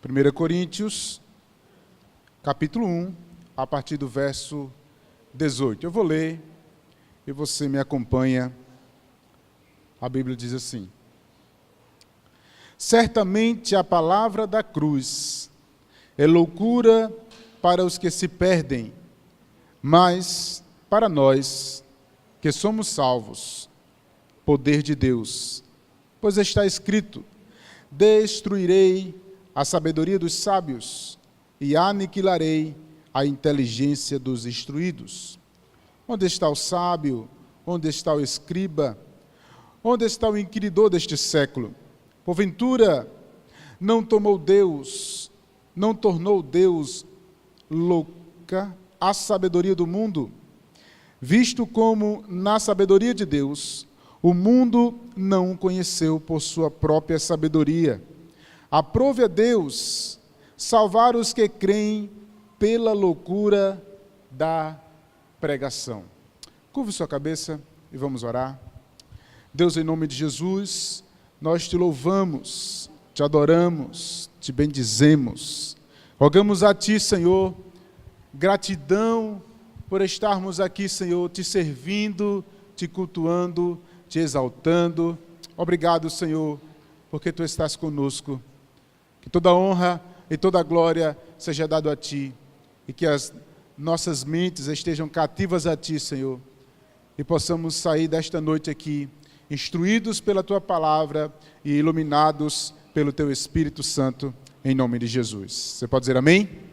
1 Coríntios, capítulo 1, a partir do verso 18. Eu vou ler e você me acompanha. A Bíblia diz assim: certamente a palavra da cruz é loucura para os que se perdem, mas para nós que somos salvos, poder de Deus. Pois está escrito: destruirei a sabedoria dos sábios e aniquilarei a inteligência dos instruídos. Onde está o sábio? Onde está o escriba? Onde está o inquiridor deste século? Porventura, não tornou Deus louca a sabedoria do mundo? Visto como, na sabedoria de Deus, o mundo não o conheceu por sua própria sabedoria. Aprove a Deus salvar os que creem pela loucura da pregação. Curve sua cabeça e vamos orar. Deus, em nome de Jesus, nós te louvamos, te adoramos, te bendizemos. Rogamos a ti, Senhor, gratidão por estarmos aqui, Senhor, te servindo, te cultuando, te exaltando. Obrigado, Senhor, porque tu estás conosco. Que toda honra e toda glória seja dado a ti e que as nossas mentes estejam cativas a ti, Senhor, e possamos sair desta noite aqui instruídos pela tua palavra e iluminados pelo teu Espírito Santo, em nome de Jesus. Você pode dizer amém? Amém.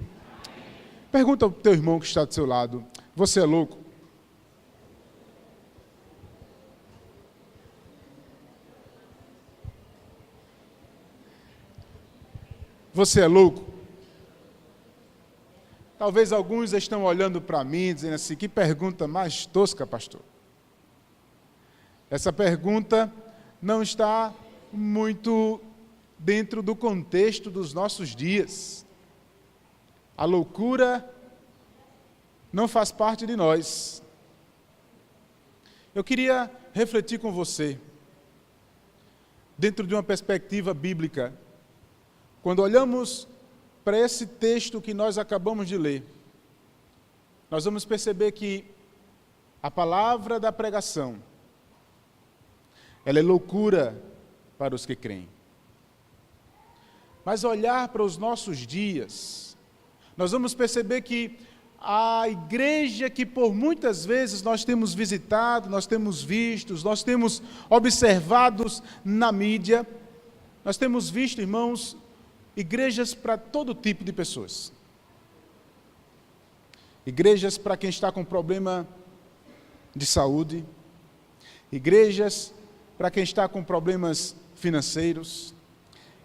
Pergunta ao teu irmão que está do seu lado: você é louco? Você é louco? Talvez alguns estão olhando para mim dizendo assim: que pergunta mais tosca, pastor. Essa pergunta não está muito dentro do contexto dos nossos dias. A loucura não faz parte de nós. Eu queria refletir com você, dentro de uma perspectiva bíblica. Quando olhamos para esse texto que nós acabamos de ler, nós vamos perceber que a palavra da pregação, ela é loucura para os que creem. Mas olhar para os nossos dias, nós vamos perceber que a igreja que por muitas vezes nós temos visitado, nós temos visto, nós temos observado na mídia, nós temos visto, irmãos, igrejas para todo tipo de pessoas. Igrejas para quem está com problema de saúde, igrejas para quem está com problemas financeiros,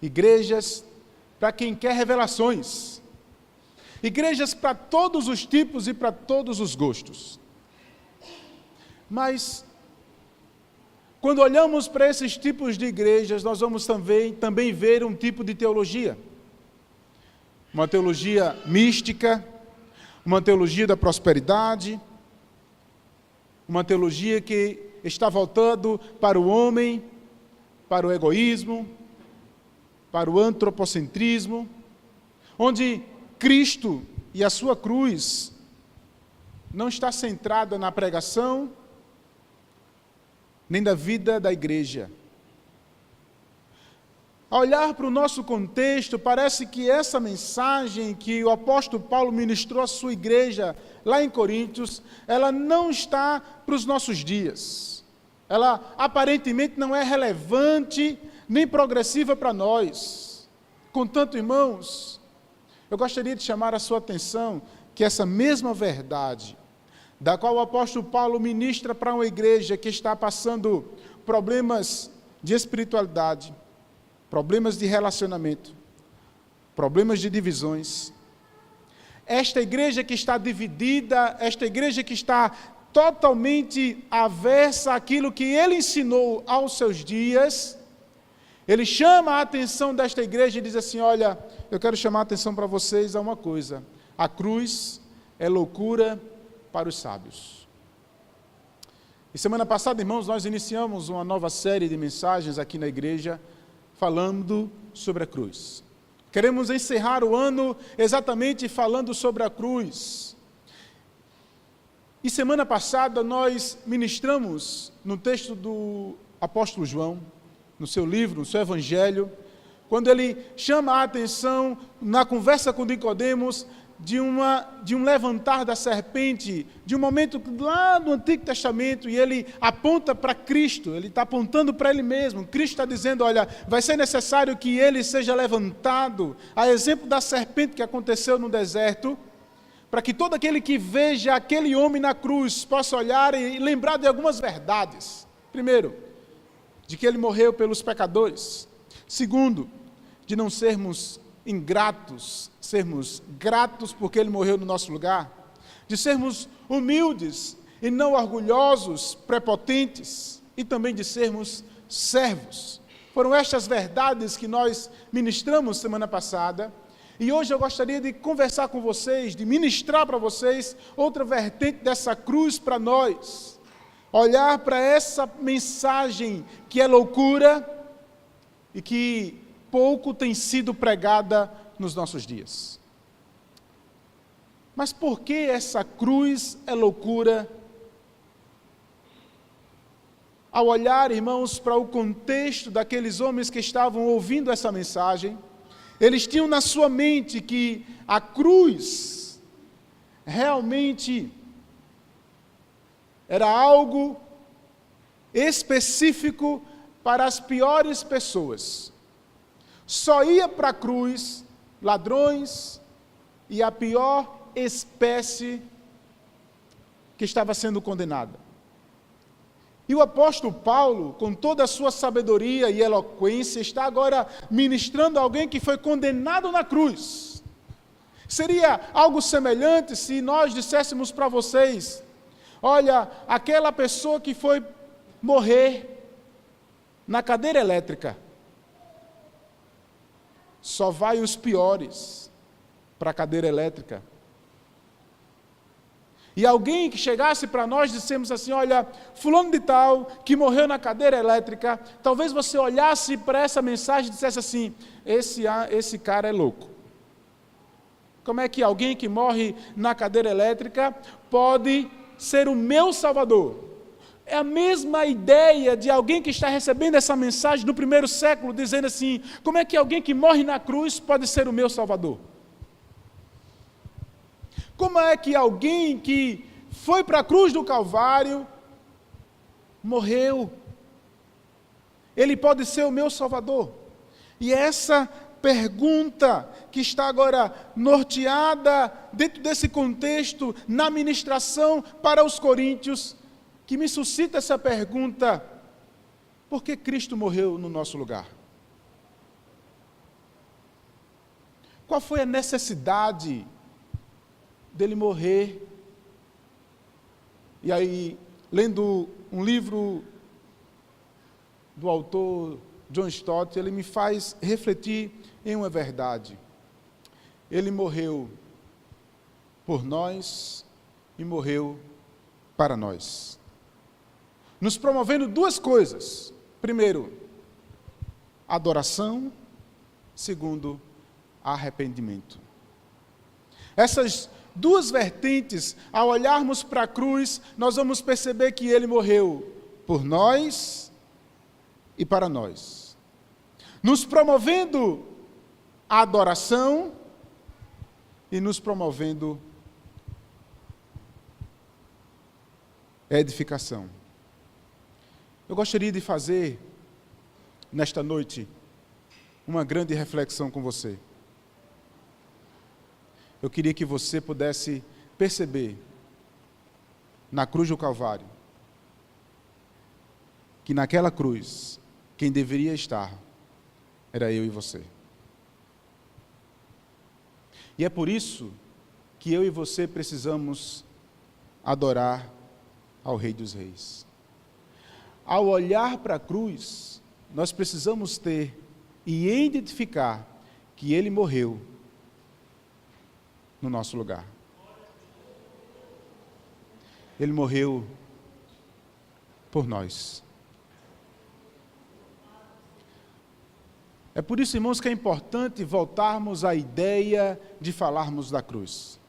igrejas para quem quer revelações, igrejas para todos os tipos e para todos os gostos. Mas, quando olhamos para esses tipos de igrejas, nós vamos também ver um tipo de teologia. Uma teologia mística, uma teologia da prosperidade, uma teologia que está voltando para o homem, para o egoísmo, para o antropocentrismo, onde Cristo e a sua cruz não está centrada na pregação, nem da vida da igreja. Ao olhar para o nosso contexto, parece que essa mensagem que o apóstolo Paulo ministrou à sua igreja, lá em Coríntios, ela não está para os nossos dias. Ela aparentemente não é relevante, nem progressiva para nós. Contanto, irmãos, eu gostaria de chamar a sua atenção que essa mesma verdade, da qual o apóstolo Paulo ministra para uma igreja que está passando problemas de espiritualidade, problemas de relacionamento, problemas de divisões. Esta igreja que está dividida, esta igreja que está totalmente aversa àquilo que ele ensinou aos seus dias, ele chama a atenção desta igreja e diz assim: olha, eu quero chamar a atenção para vocês a uma coisa: a cruz é loucura para os sábios. E semana passada, irmãos, nós iniciamos uma nova série de mensagens aqui na igreja, falando sobre a cruz. Queremos encerrar o ano exatamente falando sobre a cruz. E semana passada nós ministramos no texto do apóstolo João, no seu livro, no seu evangelho, quando ele chama a atenção na conversa com Nicodemos de um levantar da serpente, de um momento lá no Antigo Testamento, e ele aponta para Cristo, ele está apontando para ele mesmo. Cristo está dizendo, olha, vai ser necessário que ele seja levantado, a exemplo da serpente que aconteceu no deserto, para que todo aquele que veja aquele homem na cruz possa olhar e lembrar de algumas verdades. Primeiro, de que ele morreu pelos pecadores. Segundo, de não sermos ingratos, sermos gratos porque ele morreu no nosso lugar. De sermos humildes e não orgulhosos, prepotentes. E também de sermos servos. Foram estas verdades que nós ministramos semana passada. E hoje eu gostaria de conversar com vocês, de ministrar para vocês outra vertente dessa cruz para nós. Olhar para essa mensagem que é loucura e que pouco tem sido pregada nos nossos dias. Mas por que essa cruz é loucura? Ao olhar, irmãos, para o contexto daqueles homens que estavam ouvindo essa mensagem, eles tinham na sua mente que a cruz realmente era algo específico para as piores pessoas. Só ia para a cruz ladrões e a pior espécie que estava sendo condenada. E o apóstolo Paulo, com toda a sua sabedoria e eloquência, está agora ministrando a alguém que foi condenado na cruz. Seria algo semelhante se nós disséssemos para vocês, olha, aquela pessoa que foi morrer na cadeira elétrica, só vai os piores para a cadeira elétrica. E alguém que chegasse para nós, dissemos assim, olha, fulano de tal, que morreu na cadeira elétrica, talvez você olhasse para essa mensagem e dissesse assim, esse cara é louco. Como é que alguém que morre na cadeira elétrica pode ser o meu salvador? É a mesma ideia de alguém que está recebendo essa mensagem no primeiro século, dizendo assim, como é que alguém que morre na cruz pode ser o meu salvador? Como é que alguém que foi para a cruz do Calvário, morreu, ele pode ser o meu salvador? E essa pergunta que está agora norteada dentro desse contexto, na ministração para os coríntios, que me suscita essa pergunta, por que Cristo morreu no nosso lugar? Qual foi a necessidade dele morrer? E aí, lendo um livro do autor John Stott, ele me faz refletir em uma verdade. Ele morreu por nós e morreu para nós, nos promovendo duas coisas. Primeiro, adoração. Segundo, arrependimento. Essas duas vertentes, ao olharmos para a cruz, nós vamos perceber que ele morreu por nós e para nós, nos promovendo a adoração e nos promovendo a edificação. Eu gostaria de fazer, nesta noite, uma grande reflexão com você. Eu queria que você pudesse perceber, na cruz do Calvário, que naquela cruz, quem deveria estar, era eu e você. E é por isso que eu e você precisamos adorar ao Rei dos Reis. Ao olhar para a cruz, nós precisamos ter e identificar que ele morreu no nosso lugar. Ele morreu por nós. É por isso, irmãos, que é importante voltarmos à ideia de falarmos da cruz.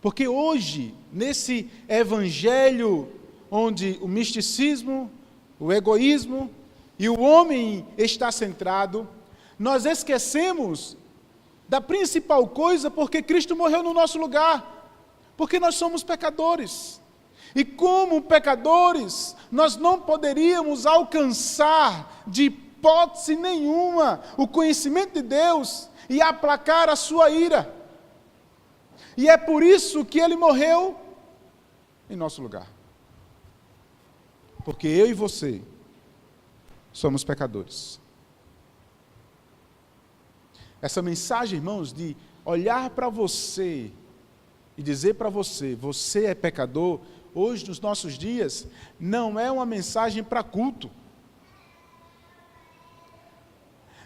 Porque hoje, nesse evangelho onde o misticismo, o egoísmo e o homem está centrado, nós esquecemos da principal coisa, porque Cristo morreu no nosso lugar, porque nós somos pecadores. E como pecadores, nós não poderíamos alcançar de hipótese nenhuma o conhecimento de Deus e aplacar a sua ira. E é por isso que ele morreu em nosso lugar. Porque eu e você somos pecadores. Essa mensagem, irmãos, de olhar para você e dizer para você, você é pecador, hoje nos nossos dias, não é uma mensagem para culto.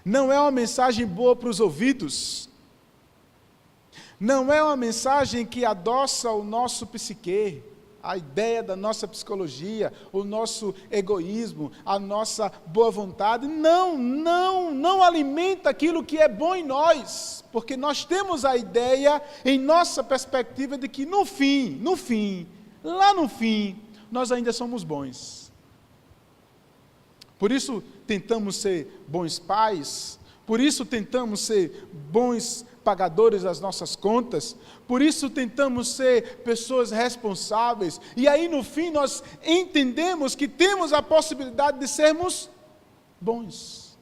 Não é uma mensagem boa para os ouvidos. Não é uma mensagem que adoça o nosso psique, a ideia da nossa psicologia, o nosso egoísmo, a nossa boa vontade. Não alimenta aquilo que é bom em nós, porque nós temos a ideia, em nossa perspectiva, de que no fim, lá no fim, nós ainda somos bons. Por isso tentamos ser bons pais, por isso tentamos ser bons pagadores das nossas contas, por isso tentamos ser pessoas responsáveis, e aí no fim nós entendemos que temos a possibilidade de sermos bons.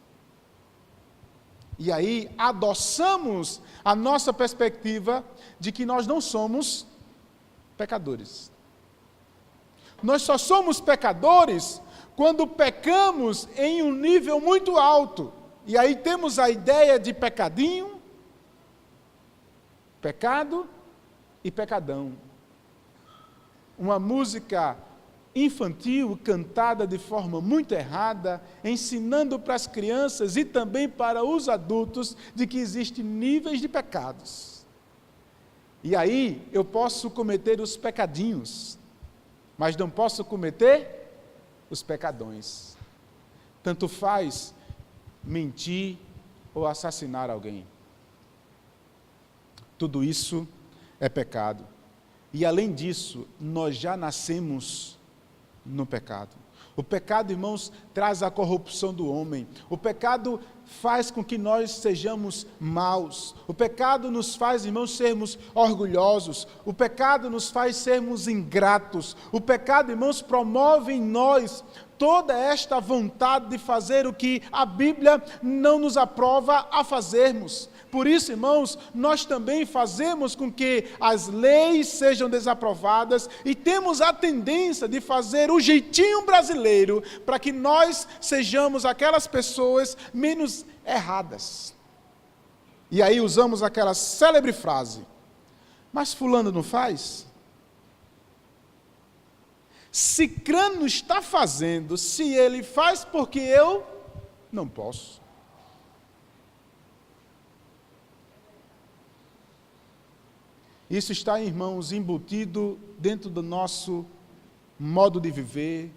E aí adoçamos a nossa perspectiva de que nós não somos pecadores. Nós só somos pecadores quando pecamos em um nível muito alto. E aí temos a ideia de pecadinho, pecado e pecadão. Uma música infantil cantada de forma muito errada, ensinando para as crianças e também para os adultos de que existem níveis de pecados. E aí eu posso cometer os pecadinhos, mas não posso cometer os pecadões. Tanto faz mentir ou assassinar alguém. Tudo isso é pecado. E além disso, nós já nascemos no pecado. O pecado, irmãos, traz a corrupção do homem. O pecado faz com que nós sejamos maus. O pecado nos faz, irmãos, sermos orgulhosos. O pecado nos faz sermos ingratos. O pecado, irmãos, promove em nós toda esta vontade de fazer o que a Bíblia não nos aprova a fazermos. Por isso, irmãos, nós também fazemos com que as leis sejam desaprovadas e temos a tendência de fazer o jeitinho brasileiro para que nós sejamos aquelas pessoas menos erradas. E aí usamos aquela célebre frase: mas fulano não faz? Cicrano está fazendo, se ele faz, porque eu não posso. Isso está, irmãos, embutido dentro do nosso modo de viver,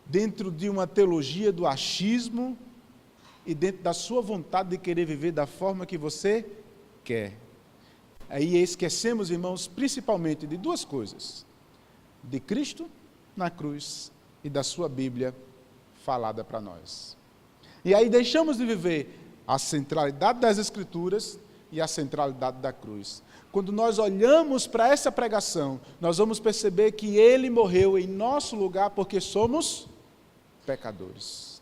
dentro de uma teologia do achismo e dentro da sua vontade de querer viver da forma que você quer. Aí esquecemos, irmãos, principalmente de duas coisas: de Cristo na cruz e da sua Bíblia falada para nós. E aí deixamos de viver a centralidade das Escrituras e a centralidade da cruz. Quando nós olhamos para essa pregação, nós vamos perceber que Ele morreu em nosso lugar porque somos pecadores.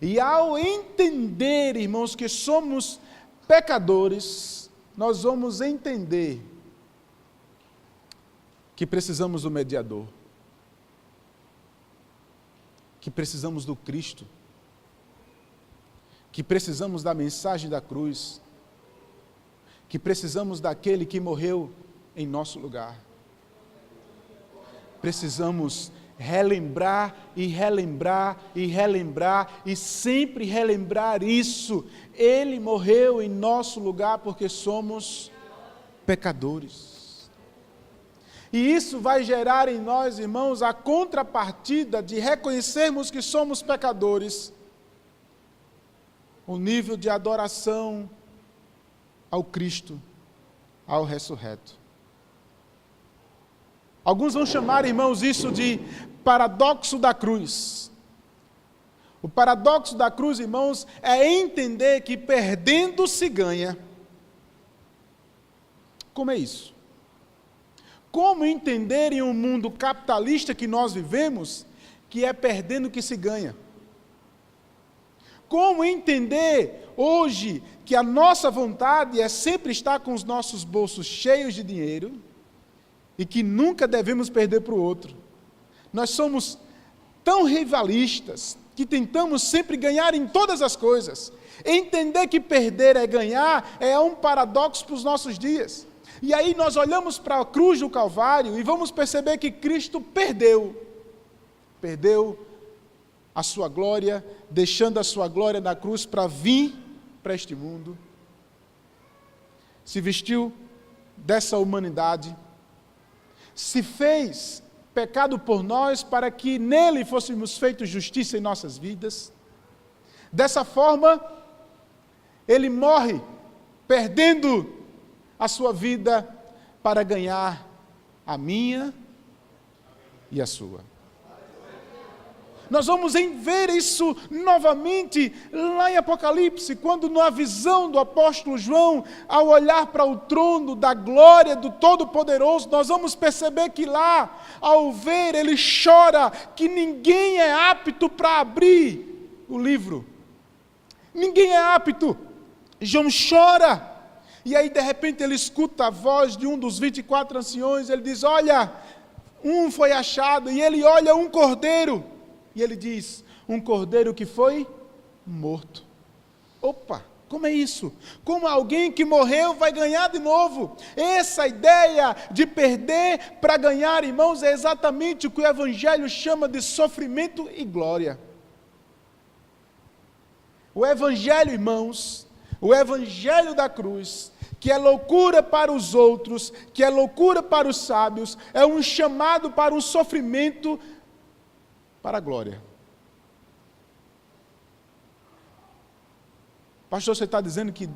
E ao entender, irmãos, que somos pecadores, nós vamos entender que precisamos do mediador, que precisamos do Cristo, que precisamos da mensagem da cruz, que precisamos daquele que morreu em nosso lugar. Precisamos relembrar e relembrar e relembrar e sempre relembrar isso. Ele morreu em nosso lugar porque somos pecadores. E isso vai gerar em nós, irmãos, a contrapartida de reconhecermos que somos pecadores o nível de adoração ao Cristo, ao ressurreto. Alguns vão chamar, irmãos, isso de paradoxo da cruz. O paradoxo da cruz, irmãos, é entender que perdendo se ganha. Como é isso? Como entender em um mundo capitalista que nós vivemos, que é perdendo que se ganha? Como entender hoje que a nossa vontade é sempre estar com os nossos bolsos cheios de dinheiro e que nunca devemos perder para o outro? Nós somos tão rivalistas que tentamos sempre ganhar em todas as coisas. Entender que perder é ganhar é um paradoxo para os nossos dias. E aí nós olhamos para a cruz do Calvário e vamos perceber que Cristo perdeu a sua glória, deixando a sua glória na cruz para vir para este mundo. Se vestiu dessa humanidade, se fez pecado por nós para que nele fôssemos feitos justiça em nossas vidas. Dessa forma, ele morre, perdendo a sua vida para ganhar a minha e a sua. Nós vamos ver isso novamente lá em Apocalipse, quando na visão do apóstolo João, ao olhar para o trono da glória do Todo-Poderoso, nós vamos perceber que lá, ao ver, ele chora que ninguém é apto para abrir o livro. Ninguém é apto. João chora. E aí, de repente, ele escuta a voz de um dos 24 anciões, ele diz, olha, um foi achado, e ele olha um cordeiro. E ele diz, um cordeiro que foi morto. Opa, como é isso? Como alguém que morreu vai ganhar de novo? Essa ideia de perder para ganhar, irmãos, é exatamente o que o Evangelho chama de sofrimento e glória. O Evangelho, irmãos, o Evangelho da cruz, que é loucura para os outros, que é loucura para os sábios, é um chamado para um sofrimento para a glória. Pastor, você está dizendo que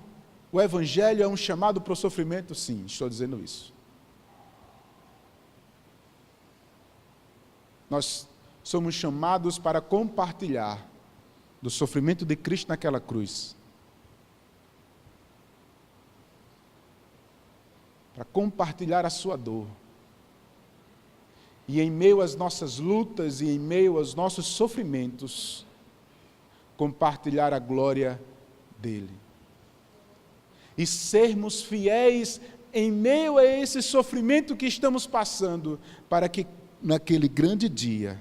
o Evangelho é um chamado para o sofrimento? Sim, estou dizendo isso. Nós somos chamados para compartilhar do sofrimento de Cristo naquela cruz. Para compartilhar a sua dor. E em meio às nossas lutas e em meio aos nossos sofrimentos, compartilhar a glória dele. E sermos fiéis em meio a esse sofrimento que estamos passando, para que naquele grande dia,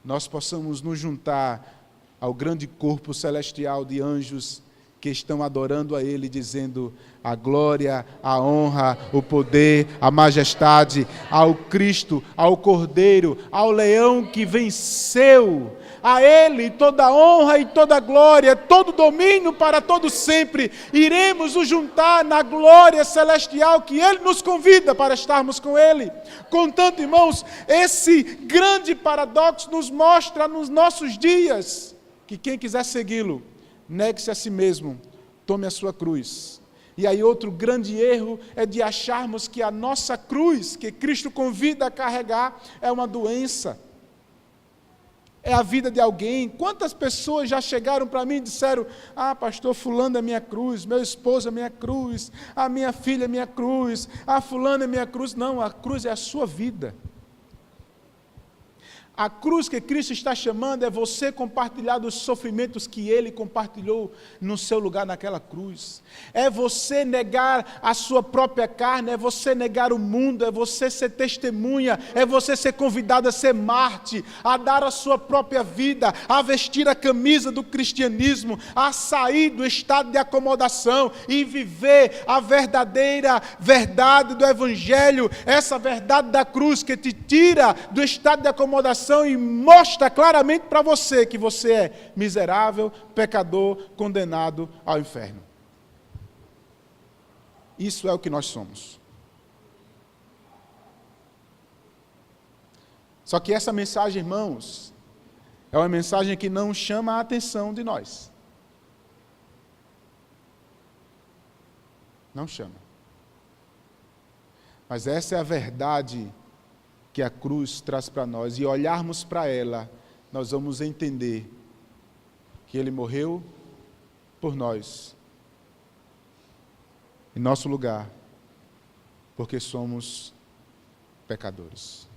nós possamos nos juntar ao grande corpo celestial de anjos que estão adorando a Ele, dizendo a glória, a honra, o poder, a majestade ao Cristo, ao Cordeiro, ao Leão que venceu. A Ele toda a honra e toda a glória, todo domínio para todo sempre. Iremos nos juntar na glória celestial que Ele nos convida para estarmos com Ele. Contanto, irmãos, esse grande paradoxo nos mostra nos nossos dias que quem quiser segui-lo, negue-se a si mesmo, tome a sua cruz. E aí outro grande erro é de acharmos que a nossa cruz, que Cristo convida a carregar, é uma doença. É a vida de alguém. Quantas pessoas já chegaram para mim e disseram, pastor, fulano é minha cruz, meu esposo é minha cruz, a minha filha é minha cruz, fulano é minha cruz. Não, a cruz é a sua vida. A cruz que Cristo está chamando é você compartilhar dos sofrimentos que Ele compartilhou no seu lugar naquela cruz. É você negar a sua própria carne, é você negar o mundo, é você ser testemunha, é você ser convidado a ser mártir, a dar a sua própria vida, a vestir a camisa do cristianismo, a sair do estado de acomodação e viver a verdadeira verdade do Evangelho, essa verdade da cruz que te tira do estado de acomodação e mostra claramente para você que você é miserável, pecador, condenado ao inferno. Isso é o que nós somos. Só que essa mensagem, irmãos, é uma mensagem que não chama a atenção de nós. Não chama. Mas essa é a verdade que a cruz traz para nós. E olharmos para ela, nós vamos entender que Ele morreu por nós, em nosso lugar, porque somos pecadores.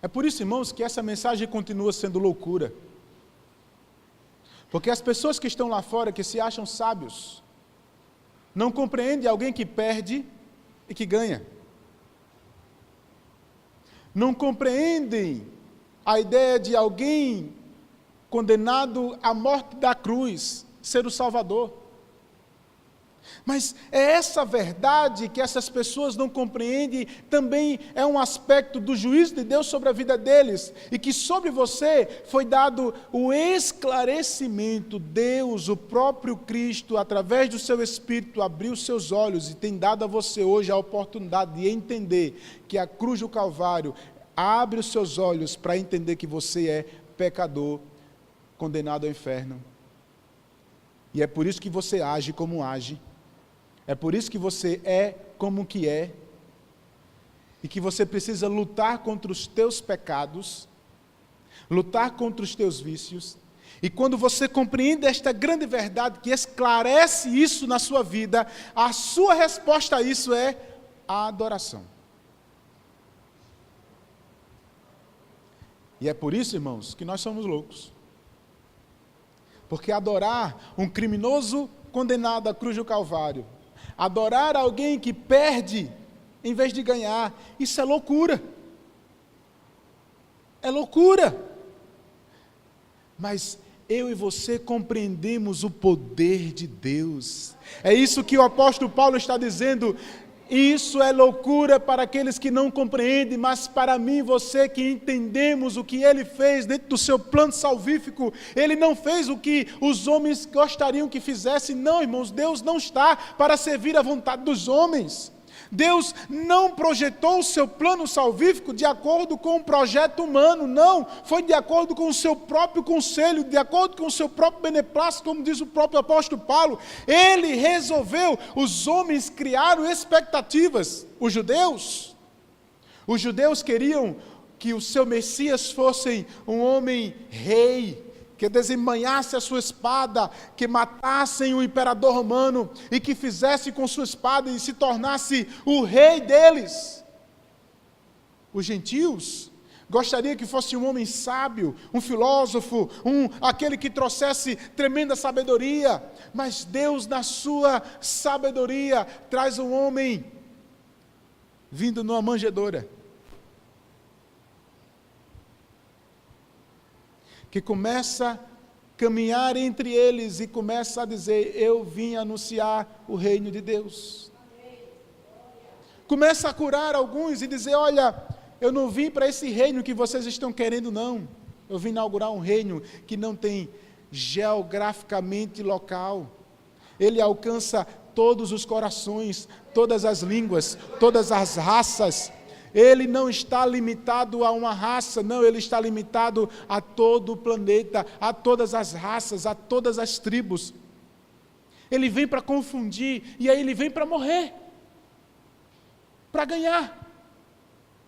É por isso, irmãos, que essa mensagem continua sendo loucura. Porque as pessoas que estão lá fora, que se acham sábios, não compreendem alguém que perde e que ganha. Não compreendem a ideia de alguém condenado à morte da cruz ser o Salvador. Mas é essa verdade que essas pessoas não compreendem, também é um aspecto do juízo de Deus sobre a vida deles, e que sobre você foi dado o esclarecimento. Deus, o próprio Cristo, através do seu Espírito, abriu seus olhos e tem dado a você hoje a oportunidade de entender que a cruz do Calvário abre os seus olhos para entender que você é pecador, condenado ao inferno. E é por isso que você age como age. É por isso que você é como que é, e que você precisa lutar contra os teus pecados, lutar contra os teus vícios, e quando você compreende esta grande verdade que esclarece isso na sua vida, a sua resposta a isso é a adoração. E é por isso, irmãos, que nós somos loucos. Porque adorar um criminoso condenado à cruz do Calvário, adorar alguém que perde em vez de ganhar, isso é loucura. É loucura. Mas eu e você compreendemos o poder de Deus. É isso que o apóstolo Paulo está dizendo. Isso é loucura para aqueles que não compreendem, mas para mim e você que entendemos o que Ele fez dentro do seu plano salvífico. Ele não fez o que os homens gostariam que fizesse. Não, irmãos, Deus não está para servir à vontade dos homens. Deus não projetou o seu plano salvífico de acordo com um projeto humano, não. Foi de acordo com o seu próprio conselho, de acordo com o seu próprio beneplácito, como diz o próprio apóstolo Paulo. Ele resolveu, os homens criaram expectativas. Os judeus queriam que o seu Messias fosse um homem rei, que desembainhasse a sua espada, que matassem o imperador romano e que fizesse com sua espada e se tornasse o rei deles. Os gentios gostariam que fosse um homem sábio, um filósofo, aquele que trouxesse tremenda sabedoria, mas Deus, na sua sabedoria, traz um homem vindo numa manjedoura, que começa a caminhar entre eles e começa a dizer: eu vim anunciar o reino de Deus. Começa a curar alguns e dizer: olha, eu não vim para esse reino que vocês estão querendo, não. Eu vim inaugurar um reino que não tem geograficamente local. Ele alcança todos os corações, todas as línguas, todas as raças. Ele não está limitado a uma raça, não, ele está limitado a todo o planeta, a todas as raças, a todas as tribos. Ele vem para confundir, e aí ele vem para morrer, para ganhar,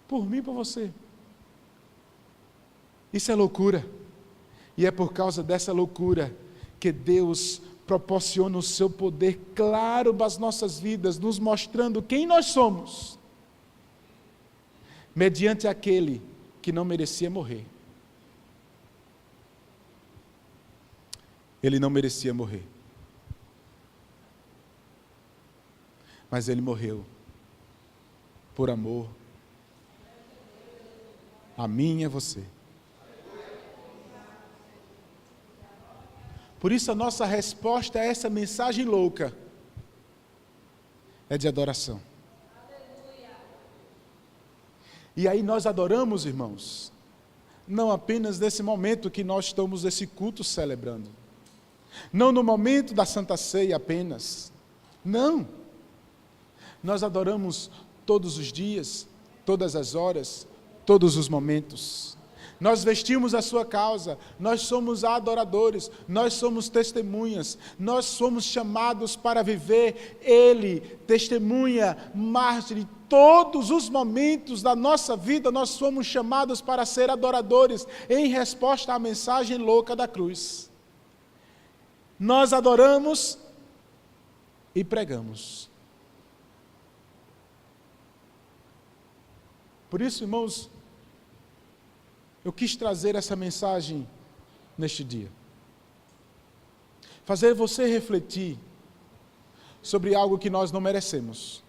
por mim e por você. Isso é loucura, e é por causa dessa loucura que Deus proporciona o seu poder claro para as nossas vidas, nos mostrando quem nós somos, mediante aquele que não merecia morrer. Ele não merecia morrer, mas ele morreu por amor a mim e a você. Por isso a nossa resposta a essa mensagem louca é de adoração. E aí nós adoramos, irmãos, não apenas nesse momento que nós estamos esse culto celebrando, não no momento da Santa Ceia apenas, não. Nós adoramos todos os dias, todas as horas, todos os momentos. Nós vestimos a sua causa, nós somos adoradores, nós somos testemunhas, nós somos chamados para viver. Ele, testemunha, mártir, todos os momentos da nossa vida nós somos chamados para ser adoradores, em resposta à mensagem louca da cruz. Nós adoramos e pregamos. Por isso, irmãos, eu quis trazer essa mensagem neste dia. Fazer você refletir sobre algo que nós não merecemos.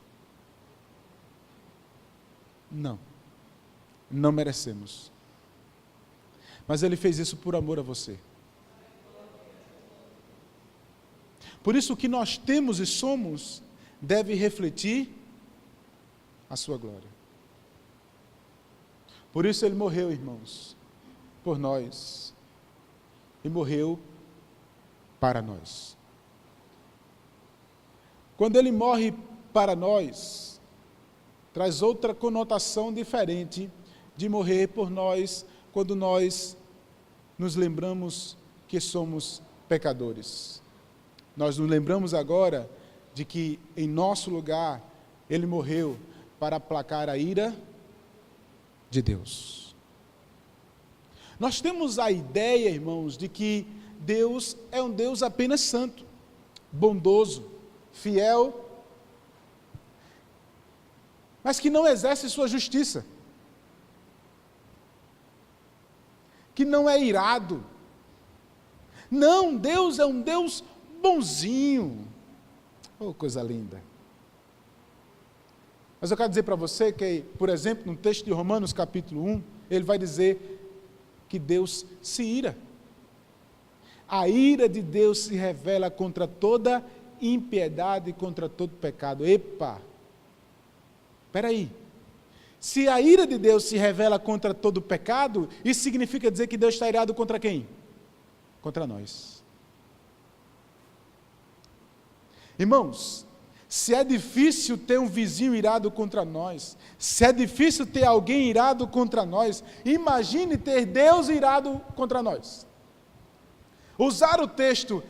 Não merecemos. Mas Ele fez isso por amor a você. Por isso o que nós temos e somos deve refletir a sua glória. Por isso Ele morreu, irmãos, por nós. E morreu para nós. Quando Ele morre para nós, traz outra conotação diferente de morrer por nós, quando nós nos lembramos que somos pecadores. Nós nos lembramos agora de que em nosso lugar Ele morreu para aplacar a ira de Deus. Nós temos a ideia, irmãos, de que Deus é um Deus apenas santo, bondoso, fiel, mas que não exerce sua justiça, que não é irado. Não, Deus é um Deus bonzinho. Oh, coisa linda. Mas eu quero dizer para você que, por exemplo, no texto de Romanos capítulo 1, ele vai dizer que Deus se ira. A ira de Deus se revela contra toda impiedade e contra todo pecado. Epa! Espera aí. Se a ira de Deus se revela contra todo pecado, isso significa dizer que Deus está irado contra quem? Contra nós. Irmãos, se é difícil ter um vizinho irado contra nós, se é difícil ter alguém irado contra nós, imagine ter Deus irado contra nós. Usar o texto,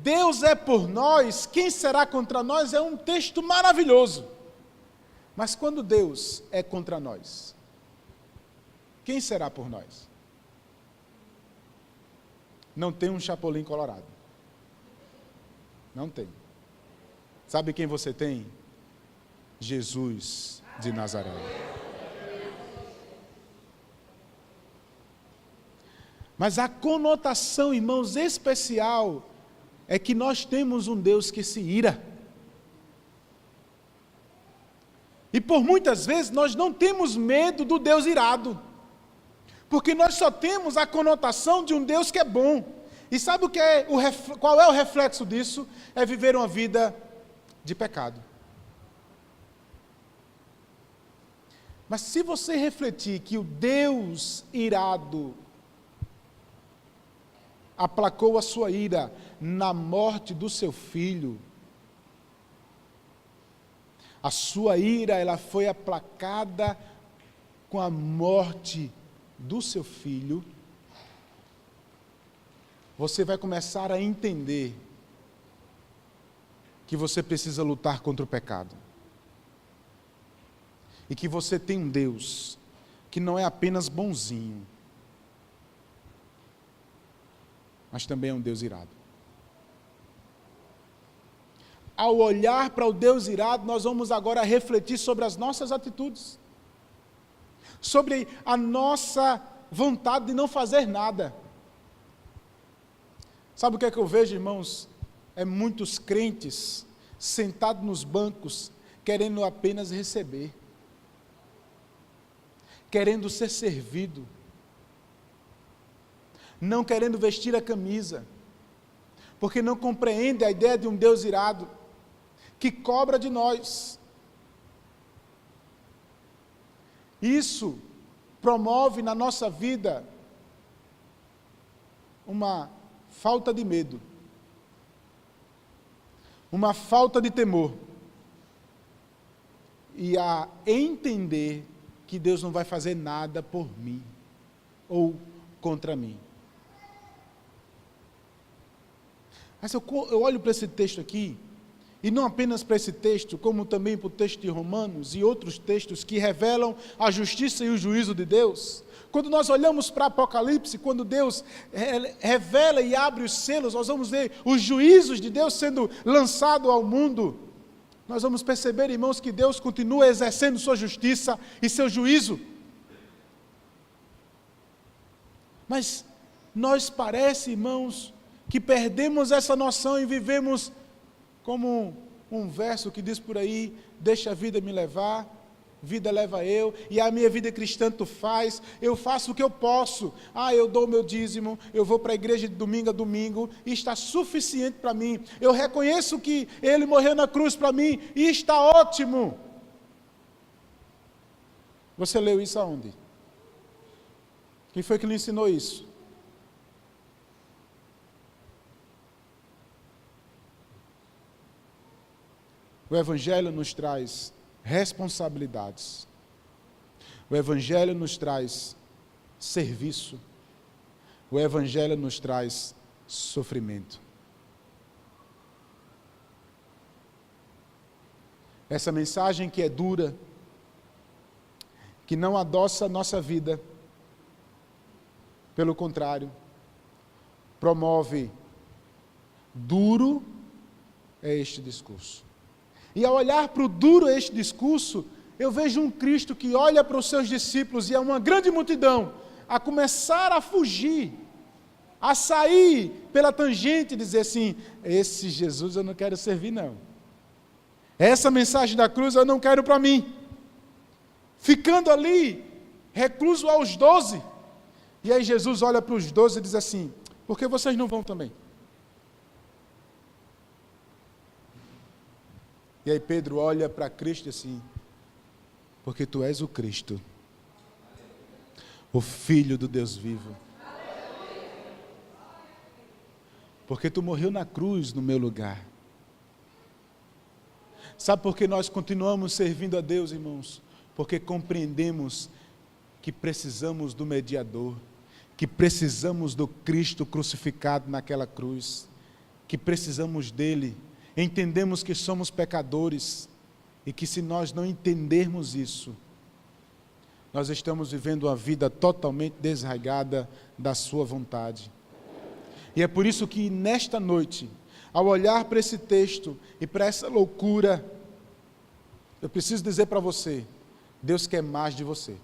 Deus é por nós, quem será contra nós, é um texto maravilhoso. Mas quando Deus é contra nós, quem será por nós? Não tem um Chapolin colorado. Não tem. Sabe quem você tem? Jesus de Nazaré. Mas a conotação, irmãos, especial é que nós temos um Deus que se ira. E por muitas vezes nós não temos medo do Deus irado, porque nós só temos a conotação de um Deus que é bom. E sabe qual é o reflexo disso? É viver uma vida de pecado. Mas se você refletir que o Deus irado aplacou a sua ira na morte do seu filho, a sua ira ela foi aplacada com a morte do seu filho, você vai começar a entender que você precisa lutar contra o pecado. E que você tem um Deus que não é apenas bonzinho, mas também é um Deus irado. Ao olhar para o Deus irado, nós vamos agora refletir sobre as nossas atitudes, sobre a nossa vontade de não fazer nada. Sabe o que é que eu vejo, irmãos? É muitos crentes sentados nos bancos, querendo apenas receber, querendo ser servido, não querendo vestir a camisa, porque não compreende a ideia de um Deus irado, que cobra de nós. Isso promove na nossa vida uma falta de medo, uma falta de temor, e a entender que Deus não vai fazer nada por mim, ou contra mim. Mas eu olho para esse texto aqui, e não apenas para esse texto, como também para o texto de Romanos e outros textos que revelam a justiça e o juízo de Deus. Quando nós olhamos para Apocalipse, quando Deus revela e abre os selos, nós vamos ver os juízos de Deus sendo lançados ao mundo. Nós vamos perceber, irmãos, que Deus continua exercendo sua justiça e seu juízo. Mas nós parece, irmãos, que perdemos essa noção e vivemos como um verso que diz por aí: deixa a vida me levar, vida leva eu, e a minha vida cristã tu faz, eu faço o que eu posso, eu dou o meu dízimo, eu vou para a igreja de domingo a domingo, e está suficiente para mim, eu reconheço que Ele morreu na cruz para mim, e está ótimo. Você leu isso aonde? Quem foi que lhe ensinou isso? O Evangelho nos traz responsabilidades. O Evangelho nos traz serviço. O Evangelho nos traz sofrimento. Essa mensagem que é dura, que não adoça a nossa vida, pelo contrário, promove duro é este discurso. E ao olhar para o duro este discurso, eu vejo um Cristo que olha para os seus discípulos e é uma grande multidão a começar a fugir, a sair pela tangente e dizer assim: esse Jesus eu não quero servir não. Essa mensagem da cruz eu não quero para mim. Ficando ali, recluso aos 12. E aí Jesus olha para os 12 e diz assim: por que vocês não vão também? E aí Pedro olha para Cristo assim: porque tu és o Cristo, o Filho do Deus vivo. Porque tu morreu na cruz no meu lugar. Sabe por que nós continuamos servindo a Deus, irmãos? Porque compreendemos que precisamos do mediador, que precisamos do Cristo crucificado naquela cruz, que precisamos dele. Entendemos que somos pecadores e que se nós não entendermos isso, nós estamos vivendo uma vida totalmente desarraigada da sua vontade. E é por isso que nesta noite, ao olhar para esse texto e para essa loucura, eu preciso dizer para você: Deus quer mais de você.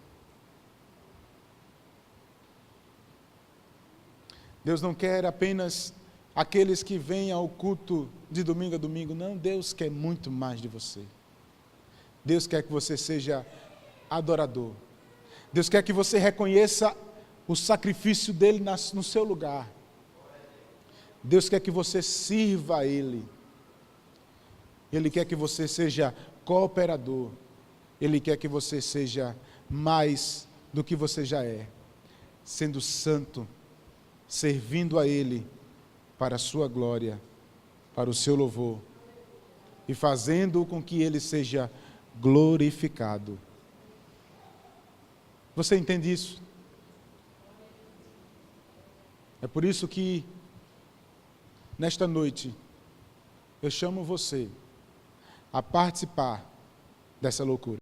Deus não quer apenas aqueles que vêm ao culto de domingo a domingo, não, Deus quer muito mais de você. Deus quer que você seja adorador. Deus quer que você reconheça o sacrifício dele no seu lugar. Deus quer que você sirva a Ele. Ele quer que você seja cooperador. Ele quer que você seja mais do que você já é, sendo santo, servindo a Ele para a sua glória, para o seu louvor, e fazendo com que Ele seja glorificado. Você entende isso? É por isso que, nesta noite, eu chamo você a participar dessa loucura.